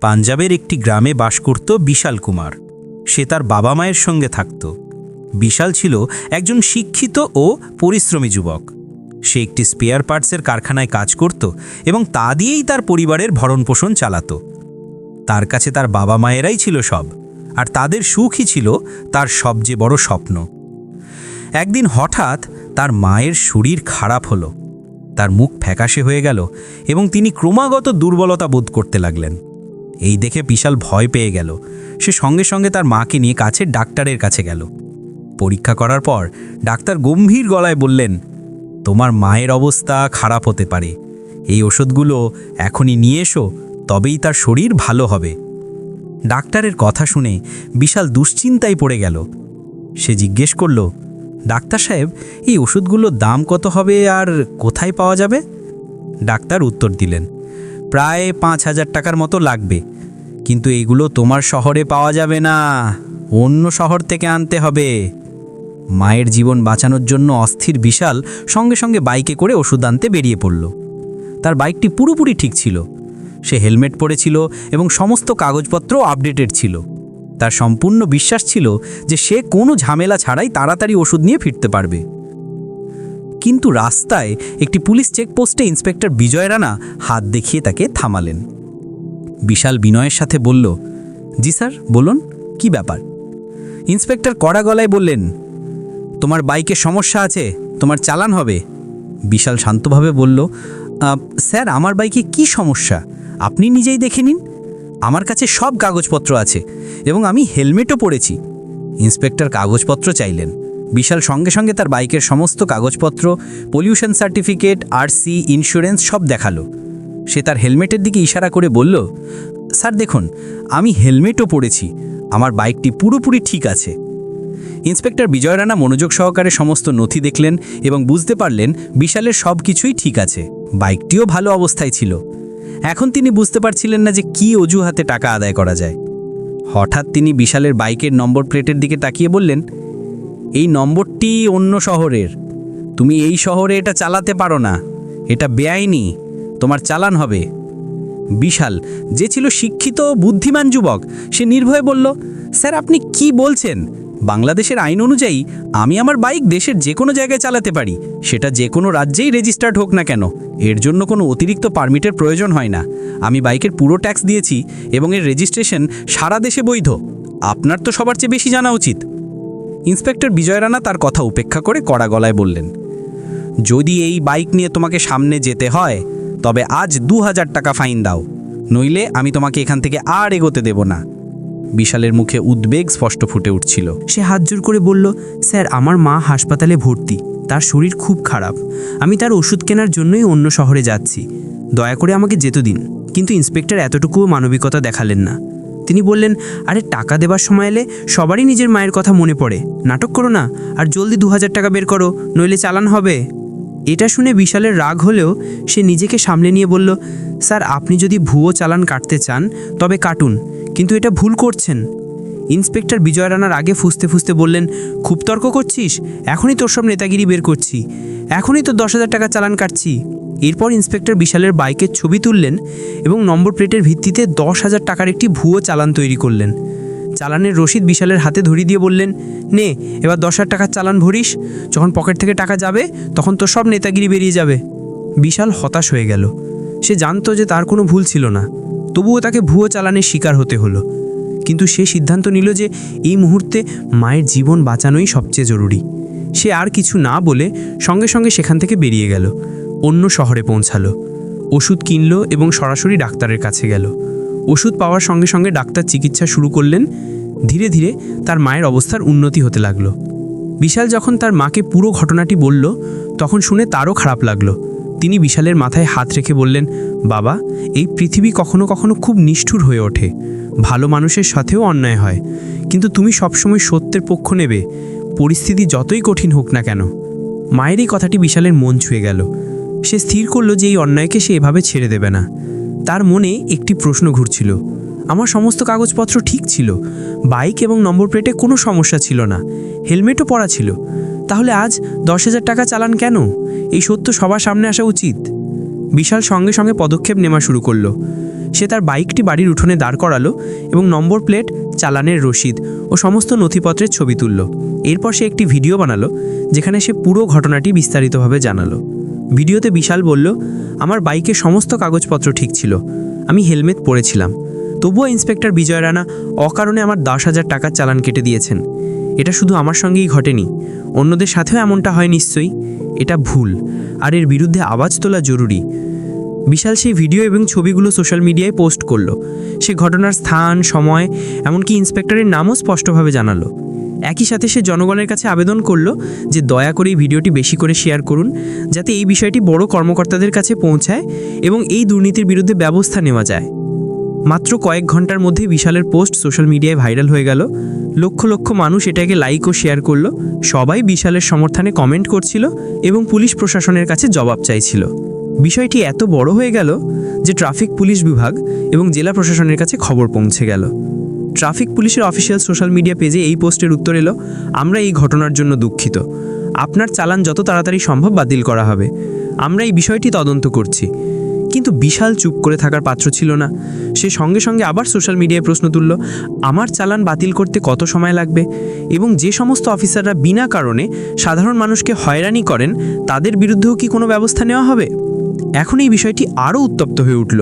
পাঞ্জাবের একটি গ্রামে বাস করত বিশাল কুমার। সে তার বাবা মায়ের সঙ্গে থাকত। বিশাল ছিল একজন শিক্ষিত ও পরিশ্রমী যুবক। সে একটি স্পেয়ার পার্টসের কারখানায় কাজ করত এবং তা দিয়েই তার পরিবারের ভরণপোষণ চালাত। তার কাছে তার বাবা মায়েরাই ছিল সব, আর তাদের সুখই ছিল তার সবচেয়ে বড় স্বপ্ন। একদিন হঠাৎ তার মায়ের শরীর খারাপ হলো। তার মুখ ফ্যাকাশে হয়ে গেল এবং তিনি ক্রমাগত দুর্বলতা বোধ করতে লাগলেন। এই দেখে বিশাল ভয় পেয়ে গেল। সে সঙ্গে সঙ্গে তার মাকে নিয়ে কাছের ডাক্তারের কাছে গেল। পরীক্ষা করার পর ডাক্তার গম্ভীর গলায় বললেন, তোমার মায়ের অবস্থা খারাপ হতে পারে। এই ওষুধগুলো এখনই নিয়ে এসো, তবেই তার শরীর ভালো হবে। ডাক্তারের কথা শুনে বিশাল দুশ্চিন্তায় পড়ে গেল। সে জিজ্ঞেস করল, ডাক্তার সাহেব, এই ওষুধগুলোর দাম কত হবে আর কোথায় পাওয়া যাবে? ডাক্তার উত্তর দিলেন, প্রায় 5,000 টাকার মতো লাগবে, কিন্তু এইগুলো তোমার শহরে পাওয়া যাবে না, অন্য শহর থেকে আনতে হবে। মায়ের জীবন বাঁচানোর জন্য অস্থির বিশাল সঙ্গে সঙ্গে বাইকে করে ওষুধ আনতে বেরিয়ে পড়ল। তার বাইকটি পুরোপুরি ঠিক ছিল। সে হেলমেট পরেছিল এবং সমস্ত কাগজপত্র আপডেটেড ছিল। তার সম্পূর্ণ বিশ্বাস ছিল যে সে কোনো ঝামেলা ছাড়াই তাড়াতাড়ি ওষুধ নিয়ে ফিরতে পারবে। কিন্তু রাস্তায় একটি পুলিশ চেকপোস্টে ইন্সপেক্টর বিজয় রানা হাত দেখিয়ে তাকে থামালেন। বিশাল বিনয়ের সাথে বলল, জি স্যার, বলুন, কি ব্যাপার? ইন্সপেক্টর কড়া গলায় বললেন, তোমার বাইকে সমস্যা আছে, তোমার চালান হবে। বিশাল শান্তভাবে বলল, স্যার, আমার বাইকে কি সমস্যা আপনি নিজেই দেখে নিন। আমার কাছে সব কাগজপত্র আছে এবং আমি হেলমেটও পরেছি। ইন্সপেক্টর কাগজপত্র চাইলেন। বিশাল সঙ্গে সঙ্গে তার বাইকের সমস্ত কাগজপত্র, পলিউশন সার্টিফিকেট, আরসি, ইন্স্যুরেন্স সব দেখালো। সে তার হেলমেটের দিকে ইশারা করে বলল, স্যার দেখুন, আমি হেলমেটও পরেছি, আমার বাইকটি পুরোপুরি ঠিক আছে। ইন্সপেক্টর বিজয় রানা মনোযোগ সহকারে সমস্ত নথি দেখলেন এবং বুঝতে পারলেন বিশালের সব কিছুই ঠিক আছে, বাইকটিও ভালো অবস্থায় ছিল। এখন তিনি বুঝতে পারছিলেন না যে কী অজুহাতে টাকা আদায় করা যায়। হঠাৎ তিনি বিশালের বাইকের নম্বর প্লেটের দিকে তাকিয়ে বললেন, এই নম্বরটি অন্য শহরের, তুমি এই শহরে এটা চালাতে পারো না, এটা বেআইনি, তোমার চালান হবে। বিশাল, যে ছিল শিক্ষিত বুদ্ধিমান যুবক, সে নির্ভয়ে বলল, স্যার আপনি কি বলছেন? বাংলাদেশের আইন অনুযায়ী আমি আমার বাইক দেশের যে কোনো জায়গায় চালাতে পারি, সেটা যে কোনো রাজ্যেই রেজিস্টার্ড হোক না কেন। এর জন্য কোনো অতিরিক্ত পারমিটের প্রয়োজন হয় না। আমি বাইকের পুরো ট্যাক্স দিয়েছি এবং এর রেজিস্ট্রেশন সারা দেশে বৈধ। আপনার তো সবার চেয়ে বেশি জানা উচিত। ইন্সপেক্টর বিজয় রানা তার কথা উপেক্ষা করে কড়া গলায় বললেন, যদি এই বাইক নিয়ে তোমাকে সামনে যেতে হয় তবে আজ 2,000 টাকা ফাইন দাও, নইলে আমি তোমাকে এখান থেকে আর এগোতে দেব না। বিশালের মুখে উদ্বেগ স্পষ্ট ফুটে উঠছিল। সে হাত জোর করে বলল, স্যার আমার মা হাসপাতালে ভর্তি, তার শরীর খুব খারাপ, আমি তার ওষুধ কেনার জন্যই অন্য শহরে যাচ্ছি, দয়া করে আমাকে যেতে দিন। কিন্তু ইন্সপেক্টর এতটুকুও মানবিকতা দেখালেন না। তিনি বললেন, আরে টাকা দেবার সময় এলে সবারই নিজের মায়ের কথা মনে পড়ে, নাটক করো না, আর জলদি 2,000 টাকা বের করো, নইলে চালান হবে। এটা শুনে বিশালের রাগ হলেও সে নিজেকে সামলে নিয়ে বলল, স্যার আপনি যদি ভুয়ো চালান কাটতে চান তবে কাটুন, কিন্তু এটা ভুল করছেন। ইন্সপেক্টর বিজয় রানার আগে ফুসতে ফুসতে বললেন, খুব তর্ক করছিস, এখনই তোর সব নেতাগিরি বের করছি, এখনই তো 10,000 টাকা চালান কাটছি। এরপর ইন্সপেক্টর বিশালের বাইকের ছবি তুললেন এবং নম্বর প্লেটের ভিত্তিতে 10,000 টাকার একটি ভুয়ো চালান তৈরি করলেন। চালানের রসিদ বিশালের হাতে ধরিয়ে দিয়ে বললেন, নে এবার 10,000 টাকার চালান ভরিস, যখন পকেট থেকে টাকা যাবে তখন তো সব নেতাগিরি বেরিয়ে যাবে। বিশাল হতাশ হয়ে গেল। সে জানতো যে তার কোনো ভুল ছিল না, তবুও তাকে ভুয়ো চালানের শিকার হতে হলো। কিন্তু সে সিদ্ধান্ত নিল যে এই মুহূর্তে মায়ের জীবন বাঁচানোই সবচেয়ে জরুরি। সে আর কিছু না বলে সঙ্গে সঙ্গে সেখান থেকে বেরিয়ে গেল, অন্য শহরে পৌঁছালো, ওষুধ কিনল এবং সরাসরি ডাক্তারের কাছে গেল। ওষুধ পাওয়ার সঙ্গে সঙ্গে ডাক্তার চিকিৎসা শুরু করলেন। ধীরে ধীরে তার মায়ের অবস্থার উন্নতি হতে লাগলো। বিশাল যখন তার মাকে পুরো ঘটনাটি বলল তখন শুনে তারও খারাপ লাগলো। তিনি বিশালের মাথায় হাত রেখে বললেন, বাবা, এই পৃথিবী কখনো কখনো খুব নিষ্ঠুর হয়ে ওঠে, ভালো মানুষের সাথেও অন্যায় হয়, কিন্তু তুমি সবসময় সত্যের পক্ষ নেবে, পরিস্থিতি যতই কঠিন হোক না কেন। মায়ের এই কথাটি বিশালের মন ছুঁয়ে গেল। সে স্থির করল যে এই অন্যায়কে সে এভাবে ছেড়ে দেবে না। তার মনে একটি প্রশ্ন ঘুরছিল, আমার সমস্ত কাগজপত্র ঠিক ছিল, বাইক এবং নম্বর প্লেটে কোনো সমস্যা ছিল না, হেলমেটও পরা ছিল, তাহলে আজ 10,000 টাকা চালান কেন? এই সত্য সবার সামনে আসা উচিত। বিশাল সঙ্গে সঙ্গে পদক্ষেপ নেওয়া শুরু করলো। সে তার বাইকটি বাড়ির উঠোনে দাঁড় করালো এবং নম্বর প্লেট, চালানের রসিদ ও সমস্ত নথিপত্রের ছবি তুলল। এরপর সে একটি ভিডিও বানালো যেখানে সে পুরো ঘটনাটি বিস্তারিতভাবে জানালো। ভিডিওতে বিশাল বলল, আমার বাইকের সমস্ত কাগজপত্র ঠিক ছিল, আমি হেলমেট পরেছিলাম, তবুও ইন্সপেক্টর বিজয় রানা অকারণে আমার 10,000 টাকার চালান কেটে দিয়েছেন। এটা শুধু আমার সঙ্গেই ঘটেনি, অন্যদের সাথেও এমনটা হয় নিশ্চয়ই। এটা ভুল, আর এর বিরুদ্ধে আওয়াজ তোলা জরুরি। বিশাল সেই ভিডিও এবং ছবিগুলো সোশ্যাল মিডিয়ায় পোস্ট করলো। সে ঘটনার স্থান, সময়, এমনকি ইন্সপেক্টরের নামও স্পষ্টভাবে জানালো। একই সাথে সে জনগণের কাছে আবেদন করলো যে দয়া করে এই ভিডিওটি বেশি করে শেয়ার করুন, যাতে এই বিষয়টি বড় কর্মকর্তাদের কাছে পৌঁছায় এবং এই দুর্নীতির বিরুদ্ধে ব্যবস্থা নেওয়া যায়। মাত্র কয়েক ঘন্টার মধ্যে বিশালের পোস্ট সোশ্যাল মিডিয়ায় ভাইরাল হয়ে গেল। লক্ষ লক্ষ মানুষ এটাকে লাইক ও শেয়ার করলো। সবাই বিশালের সমর্থনে কমেন্ট করছিল এবং পুলিশ প্রশাসনের কাছে জবাব চাইছিল। বিষয়টি এত বড় হয়ে গেল যে ট্রাফিক পুলিশ বিভাগ এবং জেলা প্রশাসনের কাছে খবর পৌঁছে গেল। ট্রাফিক পুলিশের অফিসিয়াল সোশ্যাল মিডিয়া পেজে এই পোস্টের উত্তর এলো, আমরা এই ঘটনার জন্য দুঃখিত, আপনার চালান যত তাড়াতাড়ি সম্ভব বাতিল করা হবে, আমরা এই বিষয়টি তদন্ত করছি। কিন্তু বিশাল চুপ করে থাকার পাত্র ছিল না। সে সঙ্গে সঙ্গে আবার সোশ্যাল মিডিয়ায় প্রশ্ন তুলল, আমার চালান বাতিল করতে কত সময় লাগবে, এবং যে সমস্ত অফিসাররা বিনা কারণে সাধারণ মানুষকে হয়রানি করেন তাদের বিরুদ্ধেও কি কোনো ব্যবস্থা নেওয়া হবে? এখন এই বিষয়টি আরও উত্তপ্ত হয়ে উঠল।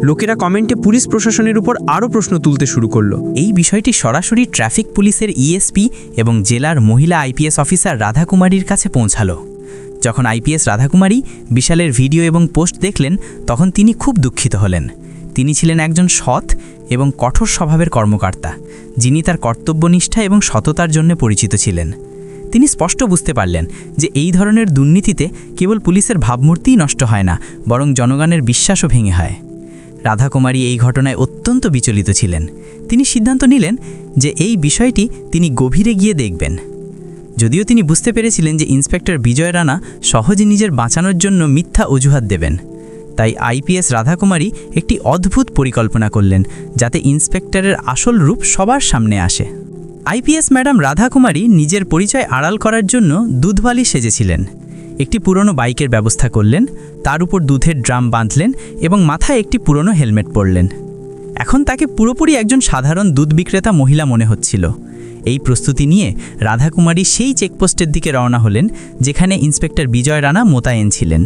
লোকেরা কমেন্টে পুলিশ প্রশাসনের উপর আরও প্রশ্ন তুলতে শুরু করলো। এই বিষয়টি সরাসরি ট্রাফিক পুলিশের ইএসপি এবং জেলার মহিলা আইপিএস অফিসার রাধাকুমারীর কাছে পৌঁছালো। যখন আইপিএস রাধাকুমারী বিশালের ভিডিও এবং পোস্ট দেখলেন, তখন তিনি খুব দুঃখিত হলেন। তিনি ছিলেন একজন সৎ এবং কঠোর স্বভাবের কর্মকর্তা, যিনি তার কর্তব্যনিষ্ঠা এবং সততার জন্য পরিচিত ছিলেন। তিনি স্পষ্ট বুঝতে পারলেন যে এই ধরনের দুর্নীতিতে কেবল পুলিশের ভাবমূর্তিই নষ্ট হয় না, বরং জনগণের বিশ্বাসও ভেঙে হয়। রাধাকুমারী এই ঘটনায় অত্যন্ত বিচলিত ছিলেন। তিনি সিদ্ধান্ত নিলেন যে এই বিষয়টি তিনি গভীরে গিয়ে দেখবেন। যদিও তিনি বুঝতে পেরেছিলেন যে ইন্সপেক্টর বিজয় রানা সহজে নিজের বাঁচানোর জন্য মিথ্যা অজুহাত দেবেন, তাই আইপিএস রাধাকুমারী একটি অদ্ভুত পরিকল্পনা করলেন যাতে ইন্সপেক্টরের আসল রূপ সবার সামনে আসে। আইপিএস ম্যাডাম রাধাকুমারী নিজের পরিচয় আড়াল করার জন্য দুধবালি সেজেছিলেন। একটি পুরনো বাইকের ব্যবস্থা করলেন, তার উপর দুধের ড্রাম বাঁধলেন এবং মাথায় একটি পুরনো হেলমেট পরলেন। এখন তাকে পুরোপুরি একজন সাধারণ দুধ বিক্রেতা মহিলা মনে হচ্ছিল। এই প্রস্তুতি নিয়ে রাধাকুমারী সেই চেকপোস্টের দিকে রওনা হলেন যেখানে ইন্সপেক্টর বিজয় রানা মোতায়েন ছিলেন।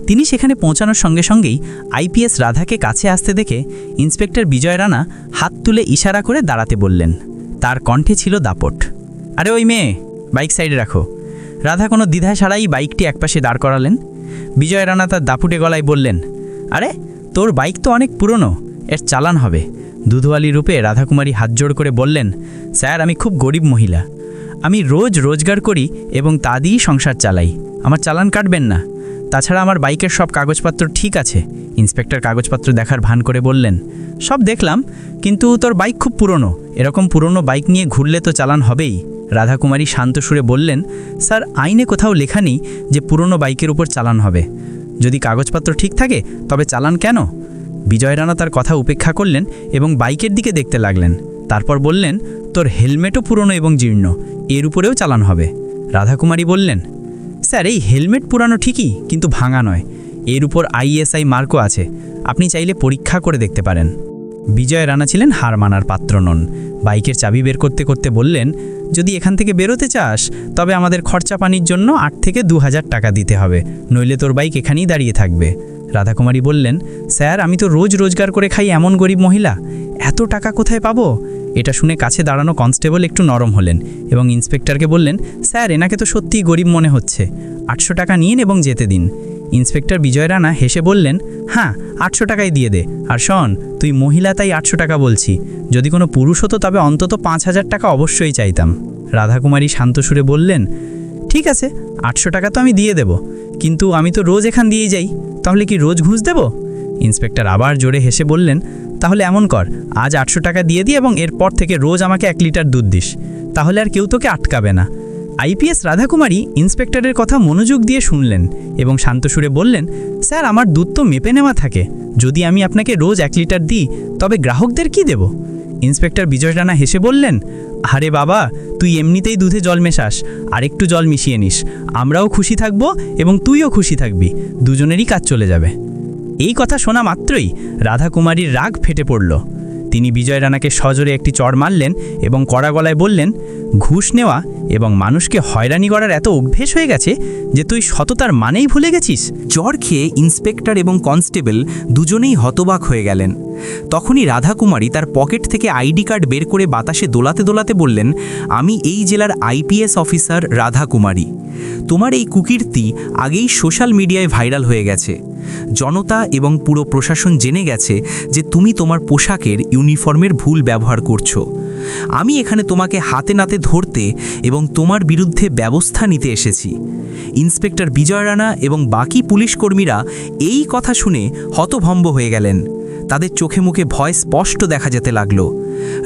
তিনি সেখানে পৌঁছানোর সঙ্গে সঙ্গেই আইপিএস রাধাকে কাছে আসতে দেখে ইন্সপেক্টর বিজয় রানা হাত তুলে ইশারা করে দাঁড়াতে বললেন। তার কণ্ঠে ছিল দাপট। আরে ওই মেয়ে, বাইক সাইডে রাখো। রাধা কোনো দ্বিধা ছাড়াই বাইকটি একপাশে দাঁড় করালেন। বিজয় রানা তার দাপুটে গলায় বললেন, আরে তোর বাইক তো অনেক পুরনো, এর চালান হবে। দুধওয়ালি রূপে রাধাকুমারী হাত জোড় করে বললেন, স্যার আমি খুব গরিব মহিলা, আমি রোজ রোজগার করি এবং তা দিয়েই সংসার চালাই, আমার চালান কাটবেন না। তাছাড়া আমার বাইকের সব কাগজপত্র ঠিক আছে। ইন্সপেক্টর কাগজপত্র দেখার ভান করে বললেন, সব দেখলাম, কিন্তু তোর বাইক খুব পুরনো, এরকম পুরনো বাইক নিয়ে ঘুরলে তো চালান হবেই। রাধাকুমারী শান্ত সুরে বললেন, স্যার আইনে কোথাও লেখা নেই যে পুরনো বাইকের উপর চালান হবে। যদি কাগজপত্র ঠিক থাকে তবে চালান কেন? বিজয় রানা তার কথা উপেক্ষা করলেন এবং বাইকের দিকে দেখতে লাগলেন। তারপর বললেন, তোর হেলমেটও পুরনো এবং জীর্ণ, এর উপরেও চালান হবে। রাধাকুমারী বললেন, স্যার এই হেলমেট পুরানো ঠিকই, কিন্তু ভাঙা নয়, এর উপর আইএসআই মার্কও আছে, আপনি চাইলে পরীক্ষা করে দেখতে পারেন। বিজয় রানা ছিলেন হার মানার পাত্র নন। বাইকের চাবি বের করতে করতে বললেন, যদি এখান থেকে বেরোতে চাস তবে আমাদের খরচা পানির জন্য 8 থেকে 2,000 টাকা দিতে হবে, নইলে তোর বাইক এখানেই দাঁড়িয়ে থাকবে। রাধাকুমারী বললেন, স্যার আমি তো রোজ রোজগার করে খাই এমন গরিব মহিলা, এত টাকা কোথায় পাবো? এটা শুনে কাছে দাঁড়ানো কনস্টেবল একটু নরম হলেন এবং ইন্সপেক্টরকে বললেন, স্যার এনাকে তো সত্যিই গরিব মনে হচ্ছে, 800 টাকা নিন এবং যেতে দিন। ইন্সপেক্টর বিজয় রানা হেসে বললেন, হ্যাঁ 800 টাকাই দিয়ে দে। আর শোন, তুই মহিলা তাই 800 টাকা বলছি, যদি কোনো পুরুষ হতো তবে অন্তত 5,000 টাকা অবশ্যই চাইতাম। রাধাকুমারী শান্ত সুরে বললেন, ঠিক আছে 800 টাকা তো আমি দিয়ে দেব, কিন্তু আমি তো রোজ এখান দিয়েই যাই, তাহলে কি রোজ ঘুষ দেব? ইন্সপেক্টর আবার জোরে হেসে বললেন, তাহলে এমন কর, আজ 800 টাকা দিয়ে দিই এবং এরপর থেকে রোজ আমাকে 1 লিটার দুধ দিস, তাহলে আর কেউ তোকে আটকাবে না। আইপিএস রাধাকুমারী ইন্সপেক্টরের কথা মনোযোগ দিয়ে শুনলেন এবং শান্ত সুরে বললেন, স্যার আমার দুধ তো মেপে নেওয়া থাকে, যদি আমি আপনাকে রোজ 1 লিটার দিই তবে গ্রাহকদের কি দেব? ইন্সপেক্টর বিজয় রানা হেসে বললেন, আরে বাবা, তুই এমনিতেই দুধে জল মেশাস, আরেকটু জল মিশিয়ে নিস, আমরাও খুশি থাকব এবং তুইও খুশি থাকবি, দুজনেরই কাজ চলে যাবে। এই কথা শোনা মাত্রই রাধাকুমারীর রাগ ফেটে পড়ল। তিনি বিজয় রানাকে সজোরে একটি চড় মারলেন এবং কড়া গলায় বললেন, ঘুষ নেওয়া এবং মানুষকে হয়রানি করার এত অভ্যেস হয়ে গেছে যে তুই সততার মানেই ভুলে গেছিস। জ্বর খেয়ে ইন্সপেক্টর এবং কনস্টেবল দুজনেই হতবাক হয়ে গেলেন। তখনই রাধাকুমারী তার পকেট থেকে আইডি কার্ড বের করে বাতাসে দোলাতে দোলাতে বললেন, আমি এই জেলার আইপিএস অফিসার রাধাকুমারী। তোমার এই কুকীর্তি আগেই সোশ্যাল মিডিয়ায় ভাইরাল হয়ে গেছে। জনতা এবং পুরো প্রশাসন জেনে গেছে যে তুমি তোমার পোশাকের ইউনিফর্মের ভুল ব্যবহার করছো। আমি এখানে তোমাকে হাতে নাতে ধরতে এবং তোমার বিরুদ্ধে ব্যবস্থা নিতে এসেছি। ইন্সপেক্টর বিজয় রানা এবং বাকি পুলিশ কর্মীরা এই কথা শুনে হতভম্ব হয়ে গেলেন। তাদের চোখে মুখে ভয় স্পষ্ট দেখা যেতে লাগলো।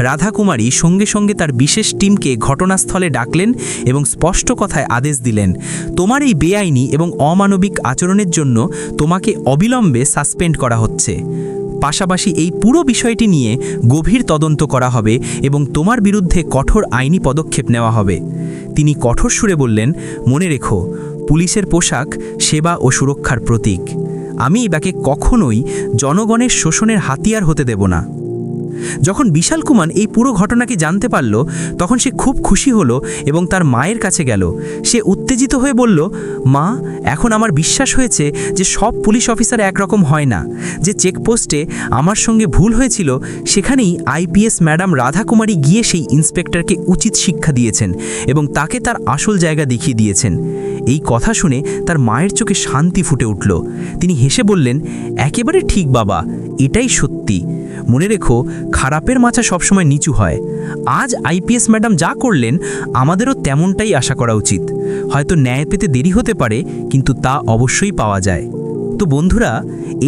রাধাকুমারী সঙ্গে সঙ্গে তার বিশেষ টিমকে ঘটনাস্থলে ডাকলেন এবং স্পষ্ট কথায় আদেশ দিলেন, তোমার এই বেআইনি এবং অমানবিক আচরণের জন্য তোমাকে অবিলম্বে সাসপেন্ড করা হচ্ছে। পাশাপাশি এই পুরো বিষয়টি নিয়ে গভীর তদন্ত করা হবে এবং তোমার বিরুদ্ধে কঠোর আইনি পদক্ষেপ নেওয়া হবে। তিনি কঠোর সুরে বললেন, মনে রেখো, পুলিশের পোশাক সেবা ও সুরক্ষার প্রতীক। আমি এটাকে কখনোই জনগণের শোষণের হাতিয়ার হতে দেব না। যখন বিশাল কুমার এই পুরো ঘটনাকে জানতে পারল, তখন সে খুব খুশি হলো এবং তার মায়ের কাছে গেল। সে উত্তেজিত হয়ে বলল, মা, এখন আমার বিশ্বাস হয়েছে যে সব পুলিশ অফিসার একরকম হয় না। যে চেকপোস্টে আমার সঙ্গে ভুল হয়েছিল সেখানেই আইপিএস ম্যাডাম রাধাকুমারী গিয়ে সেই ইন্সপেক্টরকে উচিত শিক্ষা দিয়েছেন এবং তাকে তার আসল জায়গা দেখিয়ে দিয়েছেন। এই কথা শুনে তার মায়ের চোখে শান্তি ফুটে উঠল। তিনি হেসে বললেন, একেবারে ঠিক বাবা, এটাই সত্যি। মনে রেখো, খারাপের মাচা সবসময় নিচু হয়। আজ আইপিএস ম্যাডাম যা করলেন, আমাদেরও তেমনটাই আশা করা উচিত। হয়তো ন্যায় পেতে দেরি হতে পারে, কিন্তু তা অবশ্যই পাওয়া যায়। তো বন্ধুরা,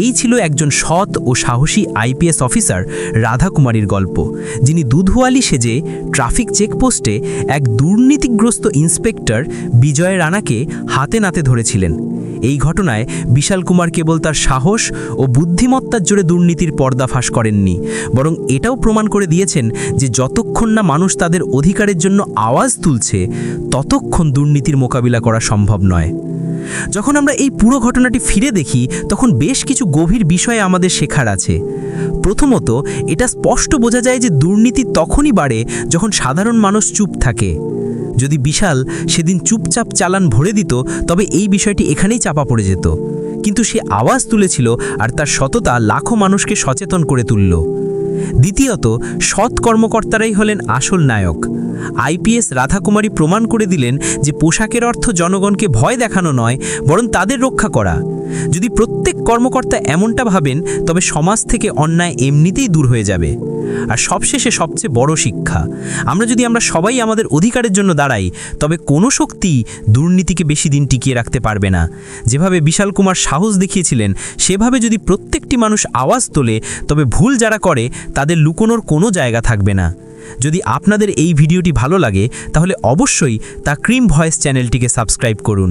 এই ছিল একজন সৎ ও সাহসী আইপিএস অফিসার রাধাকুমারীর গল্প, যিনি দুধওয়ালি সেজে ট্রাফিক চেকপোস্টে এক দুর্নীতিগ্রস্ত ইন্সপেক্টর বিজয় রানাকে হাতে নাতে ধরেছিলেন। এই ঘটনায় বিশাল কুমার কেবল তার সাহস ও বুদ্ধিমত্তার জোরে দুর্নীতির পর্দাফাশ করেননি, বরং এটাও প্রমাণ করে দিয়েছেন যে যতক্ষণ না মানুষ তাদের অধিকারের জন্য আওয়াজ তুলছে, ততক্ষণ দুর্নীতির মোকাবিলা করা সম্ভব নয়। যখন আমরা এই পুরো ঘটনাটি ফিরে দেখি, তখন বেশ কিছু গভীর বিষয়ে আমাদের শেখার আছে। প্রথমত, এটা স্পষ্ট বোঝা যায় যে দুর্নীতি তখনই বাড়ে যখন সাধারণ মানুষ চুপ থাকে। যদি বিশাল সেদিন চুপচাপ চালান ভরে দিত, তবে এই বিষয়টি এখানেই চাপা পড়ে যেত। কিন্তু সে আওয়াজ তুলেছিল আর তার সততা লাখো মানুষকে সচেতন করে তুলল। দ্বিতীয়ত, সৎ কর্মকর্তারাই হলেন আসল নায়ক। আইপিএস রাধাকুমারী প্রমাণ করে দিলেন যে পোশাকের অর্থ জনগণকে ভয় দেখানো নয়, বরং তাদের রক্ষা করা। যদি প্রত্যেক কর্মকর্তা এমনটা ভাবেন, তবে সমাজ থেকে অন্যায় এমনিতেই দূর হয়ে যাবে। আর সবশেষে সবচেয়ে বড় শিক্ষা, আমরা সবাই আমাদের অধিকারের জন্য দাঁড়াই, তবে কোনো শক্তি দুর্নীতিকে বেশি দিন টিকিয়ে রাখতে পারবে না। যেভাবে বিশাল কুমার সাহস দেখিয়েছিলেন, সেভাবে যদি প্রত্যেকটি মানুষ আওয়াজ তোলে, তবে ভুল যারা করে তাদের লুকোনোর কোনো জায়গা থাকবে না। যদি আপনাদের এই ভিডিওটি ভালো লাগে, তাহলে অবশ্যই দ্য ক্রিম ভয়েস চ্যানেলটিকে সাবস্ক্রাইব করুন।